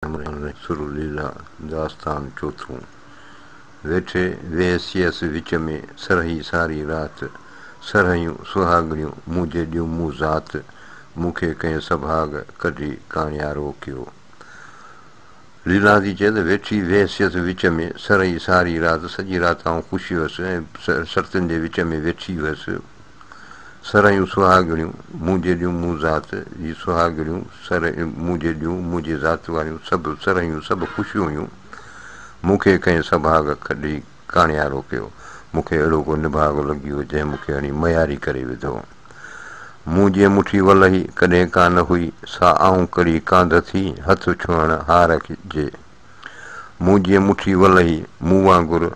सुरलीला दास्तान चौथों। वेठे वेहसियस विच में सरही सारी रात, सरहियूं सुहागणियूं मुंहिंजे ॾियूं मूं ज़ात, मूंखे कंहिं सभाग कढी काणियारो कयो। लीला थी चए त वेठी वेहसियस विच में सरही सारी रात, सॼी राति आउं ख़ुशी हुअसि ऐं शर्तुनि जे विच में वेठी हुअसि। सरहियूं सुहागणियूं मुंहिंजे ॾियूं मूं ज़ात, ही सुहागणियूं सर मुंहिंजे ॾियूं मुंहिंजे ज़ात वारियूं सभु सरहियूं सभु ख़ुशियूं हुयूं। मूंखे कंहिं सभाग कढी काणियारो कयो। मूंखे अहिड़ो को निभाग लॻी वियो जंहिं मूंखे हणी मयारी करे विधो। मूं जीअं मुठी वलही कॾहिं कान हुई, सा आऊं कड़ी कांध थी हथ छुअण हार जे। मूं जीअं मुठी वलही मूं वांगुरु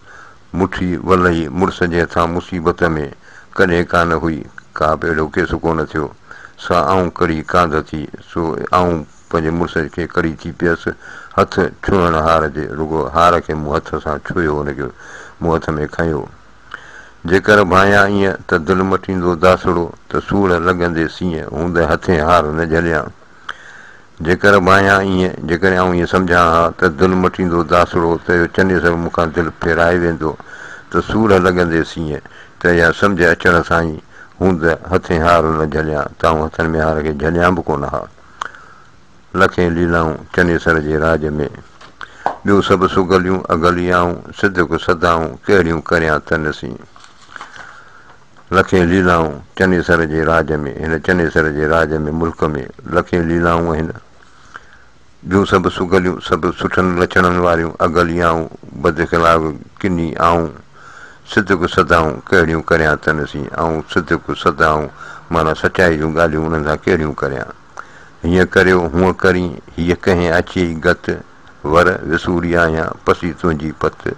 मुठी वलही मुड़ुस जे हथां मुसीबत में कॾहिं कान हुई, का बि अहिड़ो केस कोन थियो। सा आऊं कड़ी कांध थी, सो आऊं पंहिंजे मुड़ुस खे कड़ी थी पियसि हथ छुअण हार जे। रुगो हार खे मूं हथ सां छुयो, हुनखे मूं हथ में खयो। जेकर भायां ईअं त दिलि मटींदो दासड़ो, त सूर लॻंदे सीअं हूंदे हथे हार न झलियां। जेकर भायां ईअं, जेकॾहिं आऊं ईअं सम्झां हा त दिलि मटींदो दासड़ो, त इहो चने सर मूंखां दिलि फेराए वेंदो, त सूर लॻंदे सीअं, त इहा सम्झ अचण सां ई हूंदे हथे हार न झलियां, त आऊं हथनि में हार खे झलियां बि कोन हा। लखें लीलाऊं चने सर जे राज में, ॿियूं सभु सुगलियूं अगलियाऊं, सिदक सदाऊं कहिड़ियूं करियां तन सी। लखें लीलाऊं चने सर जे राज में, हिन चने सर जे राज में मुल्क में लखें लीलाऊं आहिनि। ॿियूं सभु सुगलियूं सभु सुठनि लछणनि वारियूं अगलियाऊं बदखिलाफ़ किनी आऊं, सिदक सदाऊं कहिड़ियूं करियां तन सी। ऐं सिदक सदाऊं माना सचाई जूं ॻाल्हियूं उन्हनि सां कहिड़ियूं करियां। हीअं करियो हूअं करी हीअ कंहिं अची गत, वर विसूरी आहियां पसी तुंहिंजी पत,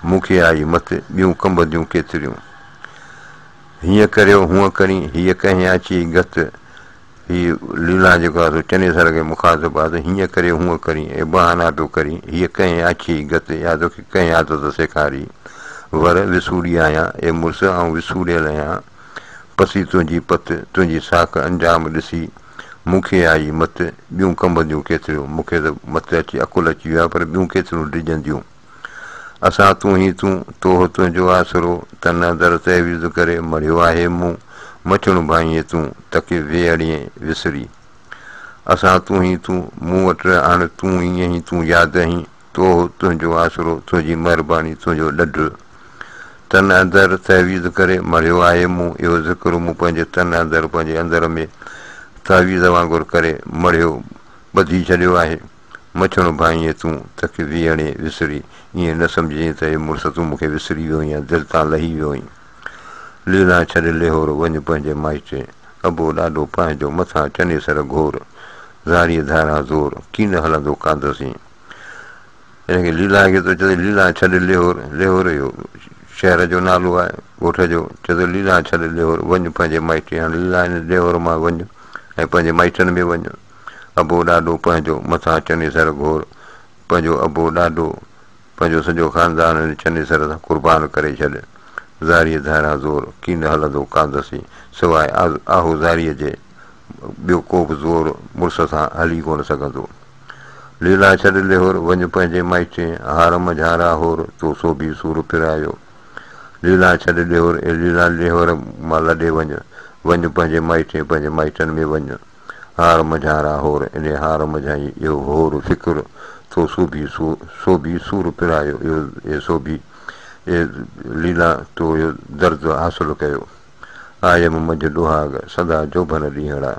मूंखे आई मत ॿियूं कंबदियूं केतिरियूं। हीअं करियो हूअं करी हीअ कंहिं अची गत, हीअ लीला जेको आहे चने सर खे मुखातिबु आहे त हीअं करियो हूअं करी ऐं बहाना पियो करी, हीअ कंहिं अची गत या तोखे कंहिं आदत सेखारी। वर विसूरी आहियां ए मुड़ुस ऐं विसूरियल आहियां, पसी तुंहिंजी पत तुंहिंजी साख अंजाम ॾिसी, मूंखे आई मत ॿियूं कंबदियूं केतिरियूं। मूंखे त मत अची अकुलु अची वियो आहे, पर ॿियूं केतिरियूं डिॼंदियूं। असां तूं ई तूं तोह तुंहिंजो आसरो, तन दर तहवीज़ करे मरियो आहे मूं, मचणु भाईअ तूं तके वेअड़ीअ विसरी। असां तूं ई तूं मूं वटि हाणे तूं ईअं ई तूं यादि आहीं, तोह तुंहिंजो आसरो तुंहिंजी महिरबानी तुंहिंजो ॾढु। तन अंदरि तहवीज़ करे मरियो आहे मूं, इहो ज़िक्र मूं पंहिंजे तन अंदरि पंहिंजे अंदर में तहवीज़ वांगुरु करे मरियो ॿधी छॾियो आहे। मछणु भाईअ तूं तके वेअणे विसरी, ईअं न सम्झे त हे मुड़ुस तूं मूंखे विसरी वियो आहीं, दिलि तां लही वियो आहीं। लीला छॾ लेहोर वञ पंहिंजे माइटे, अबो ॾाढो पंहिंजो मथां चने सर घोर, ज़ारीअ धारा ज़ोर कीन हलंदो कांदसीं। हिनखे लीला खे थो चए लीला छॾ लेहोर, लेहोर इहो शहर जो नालो आहे ॻोठ जो। चए थो लीला छॾ लेहोर वञ पंहिंजे माइटे, हाणे लीला हिन लेहोर मां वञ ऐं पंहिंजे माइटनि में वञ। अबो ॾाढो पंहिंजो मथां चने सर घोर, पंहिंजो अबो ॾाढो पंहिंजो सॼो ख़ानदान चने सर सां क़ुर्बान करे छॾ। ज़ारीअ धारा ज़ोर कीन हलंदो कांदसीं, सवाइ आहोज़ारीअ जे ॿियो को बि ज़ोर मुड़ुस सां हली कोन सघंदो। लीला छॾ लेहोर वञ पंहिंजे माइटे, हार मझारा होर तो सो बि सूर फिरायो। लीला छॾ लेहोर ऐं लीला लेहोर मां लॾे वञ, वञ पंहिंजे माइटे पंहिंजे माइटनि में वञ। हार मझारा होर इन हार मझाई इहो होर फ़िक्रु, तो सो बि सूर फिरायो। इहो सो बि लीला तो इहो दर्द हासिलु कयो। आयम मंझि डुहाग सदा जोभन ॾींहड़ा,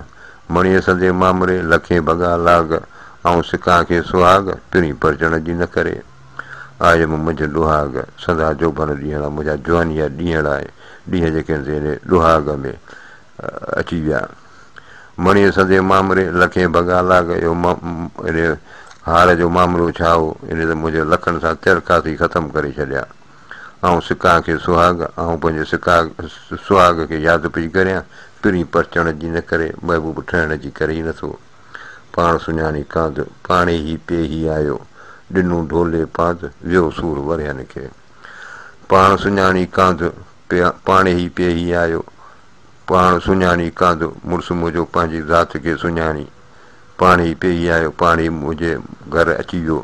मणीअ सदे मामरे लखें भॻा लाग, ऐं सिकां खे सुहाग पिणी परजण जी न करे। आयम मंझि डुहाग सदा जोभन ॾींहड़ा, मुंहिंजा जवानी जा ॾींहड़ आहे, ॾींहं जेके आहिनि डुहाग में अची विया। मणीअ सदे मामरे लखें भॻा लाग, इहो इन हार जो मामिलो छा हो, इन त मुंहिंजे लखनि सां तिरका थी ख़तमु करे छॾिया। ऐं सिका खे सुहाग, ऐं पंहिंजे सुहाग खे यादि पई करियां, पिणी परचण जी न करे, महबूब ठहिण जी करे ई नथो। पाण सुञाणी कांध पाणे ई पेही आयो, ॾिनूं ढोले पांध वियो सूर वरियनि खे। पाण सुञाणी कांध पाणे ई पेही आयो, पाण सुञाणी कांध मुड़ुस मुंहिंजो पंहिंजी ज़ात खे सुञाणी, पाणी पई आयो पाणी मुंहिंजे घर अची वियो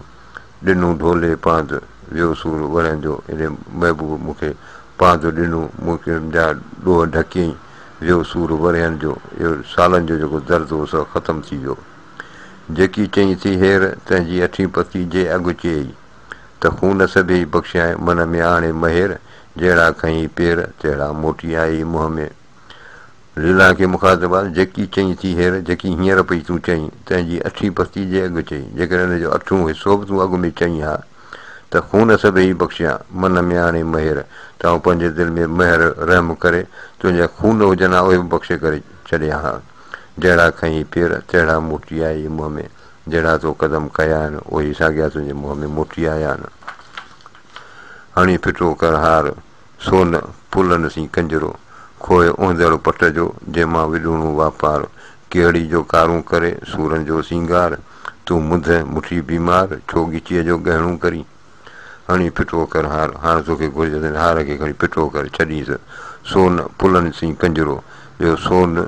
ॾिनूं ढोले पांध वियो सूर वरनि जो इन महबूब मूंखे पांध ॾिनूं मूंखे मुंहिंजा ॾोह ढकियईं वियो सूर वरनि जो इहो सालनि जो जेको दर्द हो सो ख़तमु थी वियो जेकी चई थी हेर तंहिंजी अठी पती जे अॻु चयई त खून सभई बख़्शियाए मन में आणे महिर जहिड़ा खईं पेर तहिड़ा मोटी आई मुंहं में लीला खे मुखातिब आहे जेकी चई थी हेर जेकी हींअर पई तूं चईं तंहिंजी अठी पती जे अॻु चई जेकॾहिं हिन जो अठूं हिसो बि तूं अॻु में चईं हा त खून सभई बख़्शिया मन में आणे महिर त आउं पंहिंजे दिलि में महिर रहम करे तुंहिंजा खून हुजनि हा उहे बि बख़्शे करे छॾिया हा जहिड़ा खईं पेर तहिड़ा मोटी आई मुंहं में जहिड़ा तो क़दम कया आहिनि उहे साॻिया तुंहिंजे मुंहं में मोटी आया आहिनि हणी फिटो कर हार सोन फुलनि सी कंजरो खोए उंधड़ पट जो जंहिंमां विॾूणो वापार कहिड़ी जो कारूं करे सूरनि जो सिंगार तूं मुंध मुठी बीमार छो ॻिचीअ जो गहणो करी हणी फिटो कर हार हाणे तोखे घुरिजे हार खे खणी फिटो करे छॾीसि सोन फुलनि सी कंजरो इहो सोन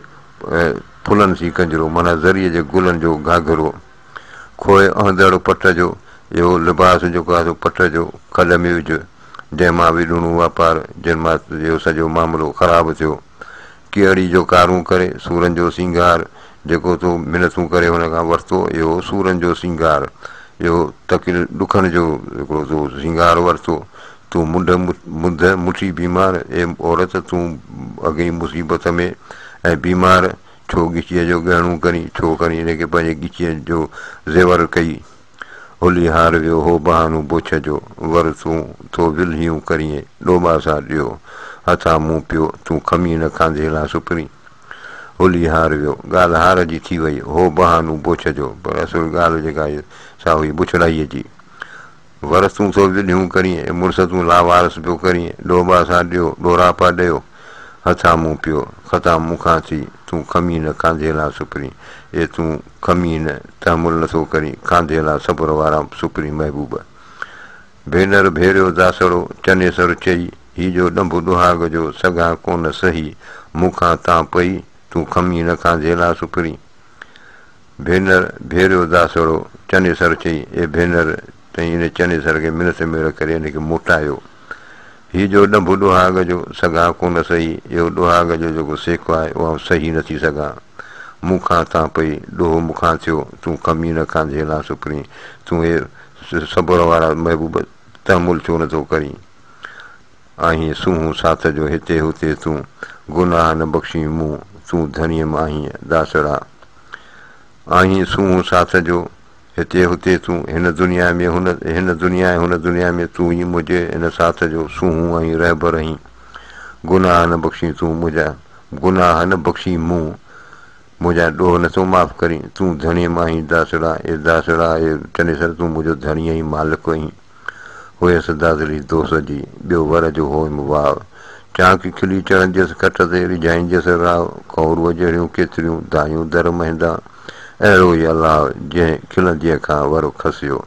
फुलनि सी कंजरो माना ज़रीअ जे गुलनि जो घाघरो खोए अहंदड़ पट जो इहो लिबास जेको आहे पट जो खॾ में विझ जंहिंमां विॾूणो वापार जिन मां इहो सॼो मामिलो ख़राबु थियो कहिड़ी जो कारूं करे सूरनि जो सिंगार जेको तूं मिनतूं करे हुन खां वरितो इहो सूरनि जो सिंगार इहो तकिल ॾुखनि जो हिकिड़ो तूं सिंगार वरितो तूं मुंद मुठी बीमार ए औरत तूं अॻई मुसीबत में ऐं बीमार छो ॻिचीअ जो गहणो करी छो खणी हिनखे पंहिंजे ॻिचीअ जो ज़ेवर कई होली हार वियो हो बहानो बोछ जो वर तूं थो विल्हियूं करीं ॾोबा सां ॾियो हथां मुंहुं पियो तूं खमी न खांधे ला सुपरी होली हार वियो ॻाल्हि हार जी थी वई हो बहानो बोछ जो पर असुल ॻाल्हि जेका सा हुई बुछड़ाईअ जी वर तूं थो विल्हियूं करीं मुड़ुस तूं लावारस पियो करीं ॾोबा सां ॾियो ॾोरापा ॾियो हथां मुंहुं पियो खतां मूंखां थी तूं खमी न खांधे ला सुपरी ए तूं खमी न तहमुल नथो करीं खांधे ला सब्र वारा सुपरी महबूब भेनर भेरियो दासड़ो चनेसर चई ही जो ॾंभ ॾुहाग जो सॻा कोन सही मूंखां तां पई तूं खमी न खांधे ला सुपरी भेनर भेरियो दासड़ो चनेसर चई ए भेनर तई इन चनेसर खे मिनत मेड़ करे हिनखे मोटायो हीउ जो ॾंभ ॾुहाग जो सॻा कोन सही इहो ॾुहाग जो जेको सेको आहे उहो सही न थी सघां मूंखां तां पई ॾोह मूंखां थियो तूं खमी न खांधे ला सुपरी तूं हे सब्र वारा महबूब तहमुल छो नथो करीं आहीं सूंहं साथ जो हिते हुते तूं गुनाह न बख़्शी मूं तूं धणीअ मां आहीं दासड़ा आहीं सूंहं साथ जो हिते हुते तूं हिन दुनिया में हिन दुनिया में तूं ई मुंहिंजे हिन साथ जो सूंहं आहीं रहबर आहीं गुनाह न बख़्शी तूं मुंहिंजा गुनाह न बख़्शी मूं मुंहिंजा ॾोह नथो माफ़ करीं तूं धणीअ मां आहीं दासड़ा ए चनेसर तूं मुंहिंजो धणी आहीं मालिक आहीं हुयसि दादरी दोस्त जी ॿियो वर जो होम वाव चांक खिली चढ़ंदियसि कठ ते रिझाईंदियसि राव कौरूअ जहिड़ियूं केतिरियूं दायूं दर महंदा अहिड़ो ई अलाह जंहिं खिलंदीअ खां वर खसियो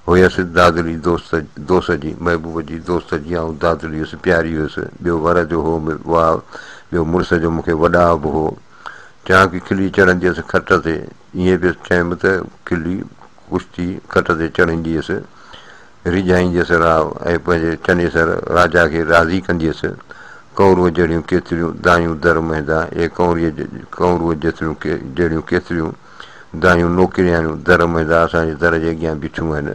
हुयसि दादरी दोस्त जी महबूब जी दोस्त जी ऐं दादरी हुअसि प्यारी हुअसि ॿियो वर जो हो वाव ॿियो मुड़ुस जो मूंखे वॾा बि हो चांक खिली चढ़ंदियसि खट ते ईअं बि चयमि त खिली कुश्ती खट ते चढ़ंदी हुअसि रिझाईंदियसि राव ऐं पंहिंजे चनेसर राजा खे राज़ी कंदी हुअसि कौरूअ जहिड़ियूं केतिरियूं दायूं दर महंदा कौरूअ जहिड़ियूं केतिरियूं दायूं नौकिरियाणियूं दर महंदा असांजे दर जे अॻियां बीठियूं आहिनि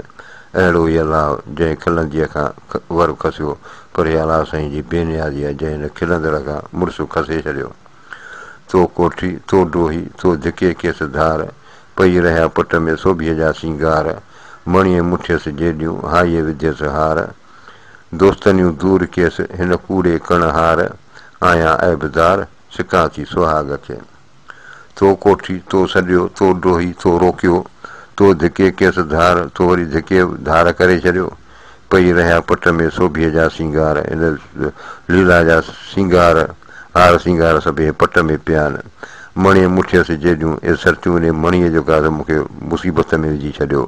अहिड़ो ई अलाह जंहिं खिलंदीअ खां वर खसियो पर अलाह साईं जी बेनियादी आहे जंहिं हिन खिलंदड़ खां मुड़ुसु खसे छॾियो तो कोठी तो ॾोही तो धिके केसि धार पई रहिया पुट में सोभीअ जा सिंगार मणीअ मुठियसि जेॾियूं हाईअ विधियसि हार दोस्तनियूं दूर कियसि हिन कूड़े कण हार आया ऐबदार सिकां थी सुहाग खे तो कोठी तो सॼियो तो ॾोही तो रोकियो तो धिके केसि धार तो वरी धिके धार करे छॾियो पई रहिया पुट में सोभीअ जा सिंगार इन लीला जा सिंगार हार सिंगार सभई पट में पिया आहिनि मणीअ मुठियसि जेॾियूं ए सरतियूं इन मणीअ जेको आहे मूंखे मुसीबत में विझी छॾियो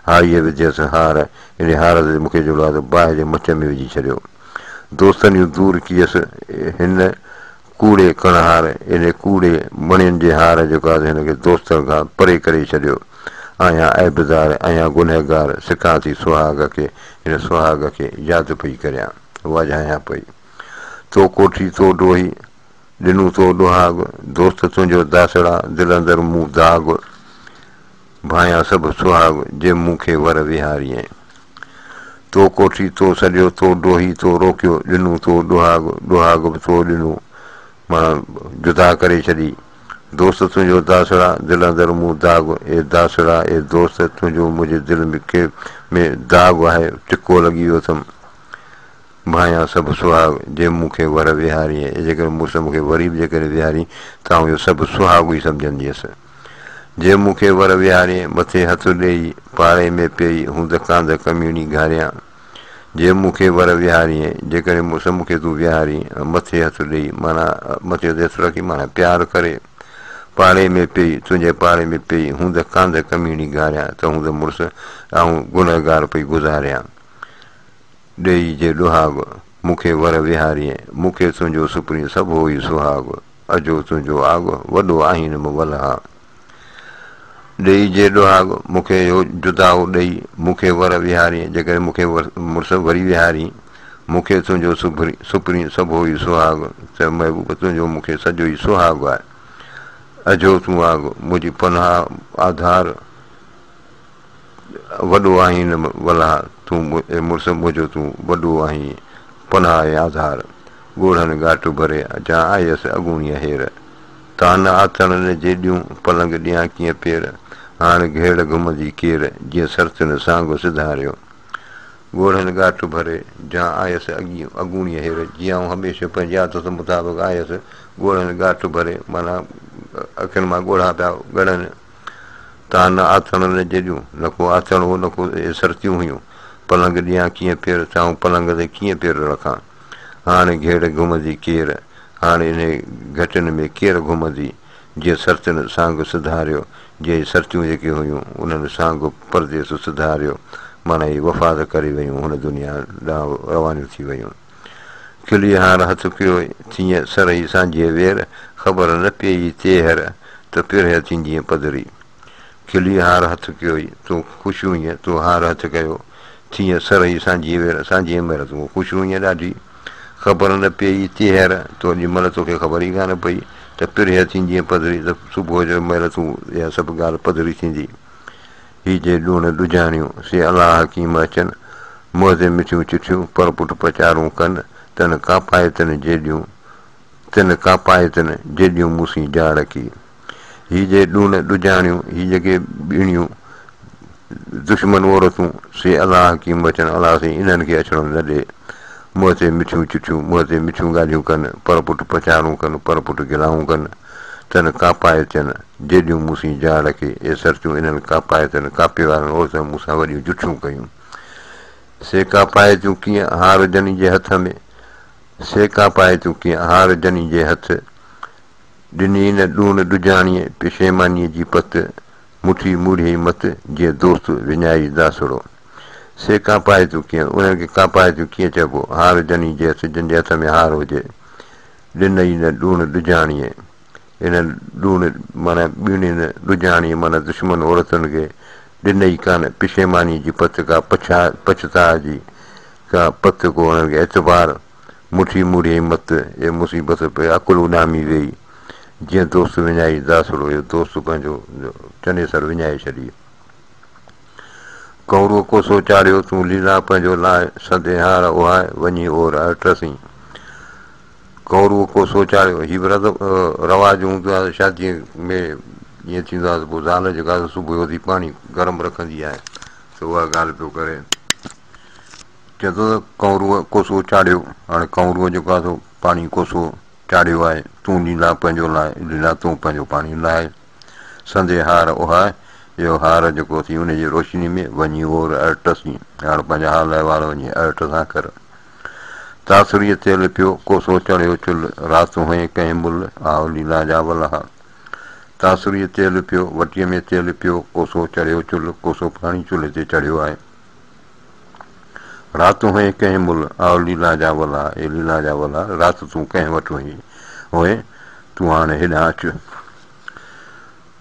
हाईअ विधियसि हार इन हार ते मूंखे जेको आहे बाहि जे मच में विझी छॾियो दोस्तनियूं दूर कियसि हिन कूड़े कणहार इन कूड़े मणियुनि जे हार जेको आहे हिनखे दोस्तनि खां परे करे छॾियो आहियां ऐबदार आहियां गुनहगार सिखां थी सुहाग खे हिन सुहाग खे यादि पई करियां वॼायां पई तो कोठी तो ॾोही ॾिनूं तो ॾुहाग दोस्त तुंहिंजो दासड़ा दिलि अंदरि मूं दाग भायां सभु सुहाग जे मूंखे वर विहारीअ तो कोठी तो सॼो तो ॾोही तो रोकियो ॾिनूं तो ॾुहाग ॾुहाग बि तो ॾिनूं माना जुदा करे छॾी दोस्त तुंहिंजो दासड़ा दिलि अंदरि मूं दाग ए दासड़ा ए दोस्त तुंहिंजो मुंहिंजे दिलि में दाग आहे टिको लॻी वियो अथमि भायां सभु सुहाग जे मूंखे वर विहारीअ जेकर मुड़ुस मूंखे वरी बि जेकर विहारी त आउं इहो सभु सुहाग ई सम्झंदी हुअसि जे मूंखे वर विहारीअ मथे हथु ॾेई पाड़े में पियई हूंद कांध कमीणी घारियां जे मूंखे वर विहारीअ जेकॾहिं मुड़ुस मूंखे तूं विहारी मथे हथु ॾेई माना मथे हथु रखी माना प्यारु करे पाड़े में पई तुंहिंजे पाड़े में पई हूंद कांध कमीणी घारियां त हूंद मुड़ुस ऐं गुनहगार पई गुज़ारियां ॾेई जे ॾुहाग मूंखे वर विहारीअ मूंखे तुंहिंजो सुपिरी सभु हुई सुहाग अजो तुंहिंजो आग वॾो आहिनि मूं वलहा ॾेई जे ॾुहाग मूंखे इहो जुदाओ ॾेई मूंखे वर विहारीअ जेकॾहिं मूंखे मुड़ुस वरी विहारी मूंखे तुंहिंजो सुपिरी सभु हुई सुहाग त महबूब तुंहिंजो मूंखे सॼो ई सुहाग आहे अजो तूं आग मुंहिंजी पनाह आधार वॾो आहीं वलहा तूं मुड़ुस मुंहिंजो तूं वॾो आहीं पनाह ऐं आधार ॻोढ़नि घाट भरे जा आयसि अॻूणीअ हेर तान आथण जे ॾियूं पलंग ॾियां कीअं पेर हाणे घेड़ घुमंदी केर जीअं सरतन सांग सिधारियो ॻोढ़नि घाट भरे जा आयसि अॻूणीअ हेर जीअं आउं हमेशह पंहिंजी आदत मुताबिक़ आयसि ॻोढ़नि घाट भरे माना अखियुनि मां ॻोढ़ा पिया ॻड़नि तां न आथण जे ॾियूं न को आथण हो न को सरतियूं हुयूं पलंग ॾियां कीअं पेर चाऊं पलंग ते कीअं पेर रखां हाणे घेड़ घुमंदी केर हाणे इन घटनि में केरु घुमंदी जीअं सरतनि सांग सुधारियो जीअं सरतियूं जेके हुयूं उन्हनि सांग परदेस सुधारियो माना इहे वफ़ाद करे वियूं हुन दुनिया ॾांहुं रवानियूं थी वियूं खिली हार हथु कयो तीअं सरई सांझे वेर ख़बर न पई तेहर त पिरह थींदीअ पधरी खिली हार हथु कयो तूं ख़ुशि हुईअं तूं हार हथु कयो तीअं सरई सांझी वेर सांझे महिल तूं ख़ुशि हुईअं ॾाढी ख़बर न पई तेहर तो ओॾी महिल तोखे ख़बर ई कान पई त पिरह थींदीअ पधरी त सुबुह जो महिल तूं इहा सभु ॻाल्हि पधरी थींदी हीअ जे ॾूण ॾुजाणियूं से अलाह हकीम अचनि मुंहं ते मिठियूं चिठियूं पर पुट पचारूं कनि तन कापाए तन जेॾियूं मूंसी जाड़ की हीअ जे ॾूण ॾुजाणियूं हीअ जेके ॿीणियूं दुश्मन औरतूं से अलाह हकीम अचनि अलाह साईं इन्हनि खे अचिणो न ॾे मुंहं ते मिठियूं चिठियूं मुंहं ते मिठियूं ॻाल्हियूं कनि पर पुट पचारूं कनि पर पुट गिलाऊं कनि तन कापाए थियनि जेॾियूं मूंसी जाड़ खे इहे सरतियूं इन्हनि कापाए थियनि कापे वारनि औरतुनि मूंसां वॾियूं जुठियूं कयूं सेका पाए थियूं कीअं हार जनी जे हथ में सेका पाए थियूं कीअं हार जनी जे हथ ॾिनी न ॾूण ॾुजाणीअ पेशेमानीअ जी पत मुठी मूढ़ी मत जीअं दोस्त विञाई दासड़ो सेका पाए थियूं कीअं उन्हनि खे कापाए थियूं कीअं चइबो हार जनी जे हथ जंहिंजे हथ में हार हुजे ॾिनई न ॾूण ॾुजाणीअ इन्हनि ॾूण माना ॿीणियुनि ॾुजाणीअ माना दुश्मन औरतुनि खे ॾिनई कान पेशेमानी जी पत का पछता जी का पत को उन्हनि खे एतबार मुठी मूढ़ी मत ए मुसीबत पे अकुल उॾामी वेई जीअं दोस्त विञाई दासड़ो इहो दोस्त पंहिंजो चने सर विञाए छॾी कौरो कोसो चाढ़ियो तूं लीला पंहिंजो लाइ सदे हार उहाए वञी ओर अटसी कौरो कोसो चाढ़ियो हीअ बि रवाजु हूंदो आहे शादीअ में ईअं थींदो आहे त पोइ ज़ाल जेका सुबुह जो पाणी गरम रखंदी आहे त उहा ॻाल्हि पियो करे चए थो त कौरूअ कोसो चाढ़ियो हाणे कौरूअ जेको आहे पाणी कोसो चाढ़ियो आहे तूं लीला पंहिंजो लाइ लीला तूं पंहिंजो पाणी लाइ संदे हार उहाए इहो हार जेको थी उनजी रोशनी में वञी ओर अटसी हाणे पंहिंजा हाल अहिवाल वञी अर्ट सां कर तासुरीअ तेल पियो कोसो चढ़ियो चुल राति हुई कंहिं मुल आओ लीला जा वलहा तासुरीअ तेल पियो वटीअ में तेल पियो कोसो चढ़ियो चुल कोसो पाणी चुल्हे ते चढ़ियो आहे राति हुई कंहिं मुल आओ लीला जा वलहा ए लीला जा वलहा राति तूं कंहिं वटि हुई होए तूं हाणे हेॾां अचु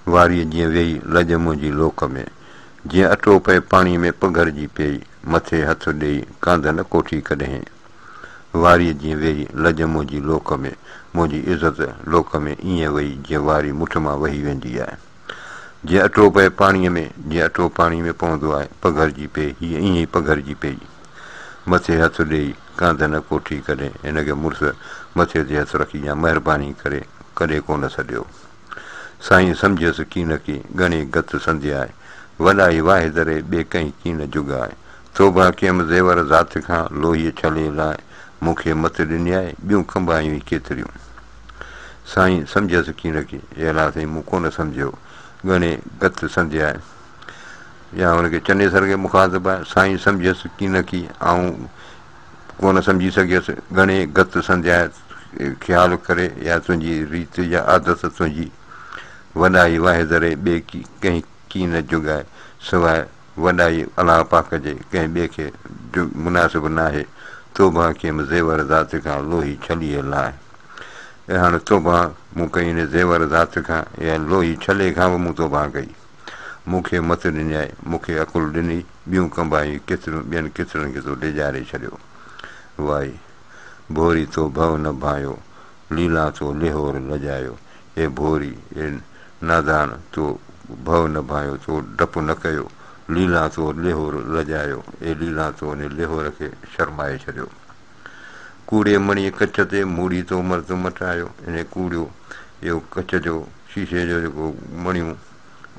वारीअ जीअं वेही लॼ मुंहिंजी लोक में जीअं अटो पए पाणीअ में पघरजी पई मथे हथ ॾेई कांध न कोठी कॾहिं वारीअ जीअं वेही लॼ मुंहिंजी लोक में मुंहिंजी इज़त लोक में ईअं वई जीअं वारी मुठ मां वही वेंदी आहे जीअं अटो पए पाणीअ में जीअं अटो पाणीअ में पवंदो आहे पघरजी पए हीअं ईअं ई पघरजी पई मथे हथ ॾेई कांध न कोठी कॾहिं हिनखे मुड़ुसु मथे ते हथु रखी या महिरबानी करे कॾहिं कोन छॾियो साईं सम्झियसि की न की घणी गत संध्या आहे वॾाई वाहे दरे ॿिए कंहिं की न जुग आहे तोबा कंहिं ज़ेवर ज़ात खां लोहीअ छले लाइ मूंखे मत ॾिनी आहे ॿियूं खंबायूं केतिरियूं साईं सम्झियसि की न की अहिड़ा साईं मूं कोन सम्झियो घणे गत संध्या आहे या हुनखे चनेसर खे मुखातिबु आहे साईं सम्झियसि की न की ऐं कोन सम्झी सघियसि घणे गत संध्या आहे ख़्यालु करे या तुंहिंजी रीत या आदत तुंहिंजी वॾाई वाहे दरे ॿिए कंहिं की न जुग आहे सवाइ वॾाई अलाह पाक जे कंहिं ॿिए खे मुनासिबु न आहे तोबा कंहिं ज़ेवर ज़ात खां लोही छलीअ लाइ ऐं हाणे तोबा मूं कई हिन ज़ेवर ज़ात खां या लोही छले खां बि मूं तोबा कई मूंखे मत ॾिनी आहे मूंखे अकुलु ॾिनी ॿियूं कंबायूं केतिरियूं ॿियनि केतिरनि खे तो ॾेजारे छॾियो वाई भोरी तो भव न भायो लीला तो लिहोर लॼायो हे भोरी हे नादान तो भव न भायो तो डपु न कयो लीला तो लिहोर लॼायो हे लीला तो उन लिहोर खे शर्माए छॾियो कूड़े मणीअ कच ते मूड़ी तो मर्द मटायो इन कूड़ियो इहो कच जो शीशे जो जेको मणियूं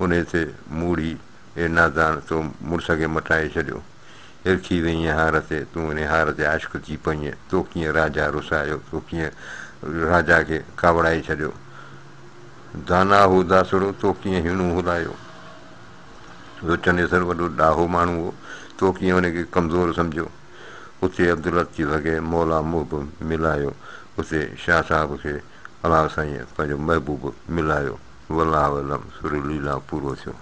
उन ते मूड़ी हे नादान तो मुड़ुस खे मटाए छॾियो हिरखी वई हार ते तूं उन हार ते आशिक़ थी पईं तो कीअं राजा रुसायो तो कीअं राजा खे कावड़ाए छॾियो दाना हो दासड़ो तो कीअं हिणूं हुलायो जो चनेसर वॾो ॾाहो माण्हू हो तो कीअं हुनखे कमज़ोर सम्झो उते अब्दुल लतीफ़ खे मौला मुहब मिलायो उते शाह साहिब खे अलाह साईं पंहिंजो महबूब मिलायो वल्लाह वलम सुर लीला पूरो थियो